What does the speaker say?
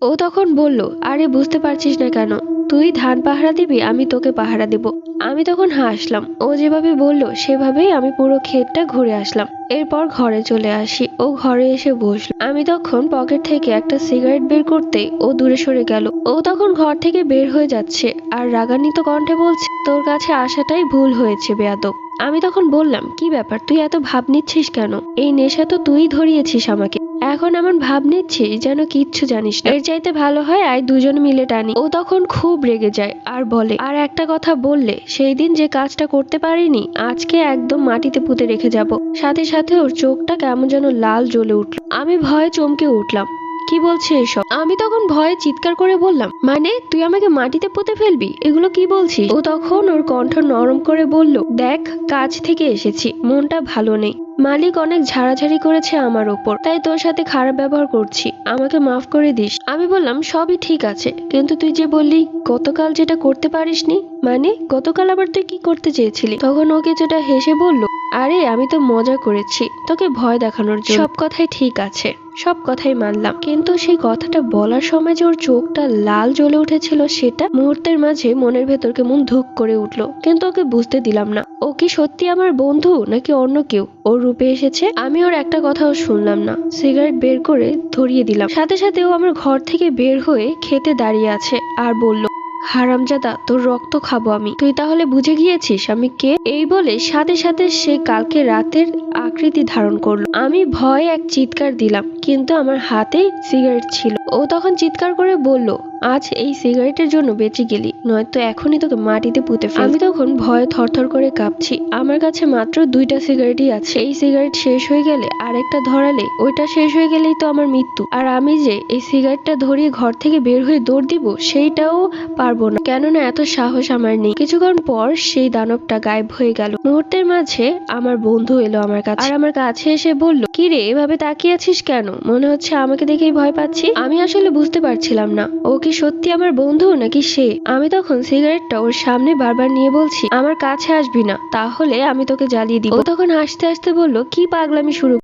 ও তখন বলল, আরে বুঝতে পারছিস না কেন? তুই ধান পাহারা দিবি, আমি তোকে পাহারা দেব। আমি তখন হাসলাম। ও যেভাবে বলল সেভাবেই আমি পুরো ক্ষেতটা ঘুরে আসলাম। এরপর ঘরে চলে আসি। ও ঘরে এসে বসলো। আমি তখন পকেট থেকে একটা সিগারেট বের করতেই ও দূরে সরে গেল। ও তখন ঘর থেকে বের হয়ে যাচ্ছে আর রাগান্বিত কণ্ঠে বলছে, তোর কাছে আসাটাই ভুল হয়েছে বেয়াদব। আমি তখন বললাম, কি ব্যাপার, তুই এত ভাব নিচ্ছিস কেন? এই নেশা তো তুই ধরিয়েছিস আমাকে। এখন এমন ভাব নিচ্ছিস যেন কিচ্ছু জানিস না। এর চাইতে ভালো হয় আয় দুজন মিলে টানি। ও তখন খুব রেগে যায় আর বলে, আর একটা কথা বললে সেই দিন যে কাজটা করতে পারিনি আজকে একদম মাটিতে পুঁতে রেখে যাব। সাথে সাথে ওর চোখটা কেমন যেন লাল জ্বলে উঠল। আমি ভয়ে চমকে উঠলাম। কি বলছে এসব? আমি তখন ভয়ে চিৎকার করে বললাম, মানে তুই আমাকে মাটিতে পুঁতে ফেলবি? এগুলো কি বলছিস? ও তখন ওর কণ্ঠ নরম করে বলল, দেখ, কাজ থেকে এসেছি, মনটা ভালো নেই। মালিক অনেক ঝাড়াঝাড়ি করেছে আমার ওপর, তাই তোর সাথে খারাপ ব্যবহার করছি, আমাকে মাফ করে দিস। আমি বললাম, সবই ঠিক আছে, কিন্তু তুই যে বললি গতকাল যেটা করতে পারিসনি, মানে গতকাল আবার তুই কি করতে চেয়েছিলি? তখন ও কিছুটা হেসে বলল, আরে আমি তো মজা করেছি তোকে ভয় দেখানোর জন্য। সব কথাই ঠিক আছে, সব কথাই মানলাম, কিন্তু সেই কথাটা বলার সময় যে ওর চোখটা লাল জ্বলে উঠেছিল সেটা মুহূর্তের মাঝে মনের ভেতর কেমন ধুক করে উঠলো। কিন্তু ওকে বুঝতে দিলাম না ও কি সত্যি আমার বন্ধু নাকি অন্য কেউ ওর রূপে এসেছে। আমি ওর একটা কথাও শুনলাম না। সিগারেট বের করে ধরিয়ে দিলাম। সাথে সাথে ও আমার ঘর থেকে বের হয়ে খেতে দাঁড়িয়ে আছে আর বলল, হারামজাদা, তোর রক্ত খাবো আমি। তুই তাহলে বুঝে গিয়েছিস আমি কে? এই বলে সাথে সাথে সে কালকে রাতের আকৃতি ধারণ করলো। আমি ভয়ে এক চিৎকার দিলাম, কিন্তু আমার হাতে সিগারেট ছিল। ও তখন চিৎকার করে বলল, আজ এই সিগারেটের জন্য বেঁচে গেলি, নয়তো এখনই তোকে মাটিতে পুঁতে ফেল। আমি তখন ভয়ে থরথর করে কাঁপছি। আমার কাছে মাত্র 2টা সিগারেটই আছে। এই সিগারেট শেষ হয়ে গেলে আরেকটা ধরালে ওইটা শেষ হয়ে গেলেই তো আমার মৃত্যু। আর আমি যে এই সিগারেটটা ধরিয়ে ঘর থেকে বের হয়ে দৌড় দিব সেইটাও পারবো না, কেননা এত সাহস আমার নেই। কিছুক্ষণ পর সেই দানবটা গায়েব হয়ে গেল। মুহূর্তের মাঝে আমার বন্ধু এলো আমার কাছে, আর আমার কাছে এসে বলল, কি রে এভাবে তাকিয়ে আছিস কেন? মনে হচ্ছে আমাকে দেখেই ভয় পাচ্ছি। আমি আসলে বুঝতে পারছিলাম না ও কি সত্যি আমার বন্ধু নাকি সে। আমি তখন সিগারেটটা ওর সামনে বারবার নিয়ে বলছি, আমার কাছে আসবি না, তাহলে আমি তোকে জ্বালিয়ে দিব। ও তখন হাসতে হাসতে বলল, কি পাগলামি শুরু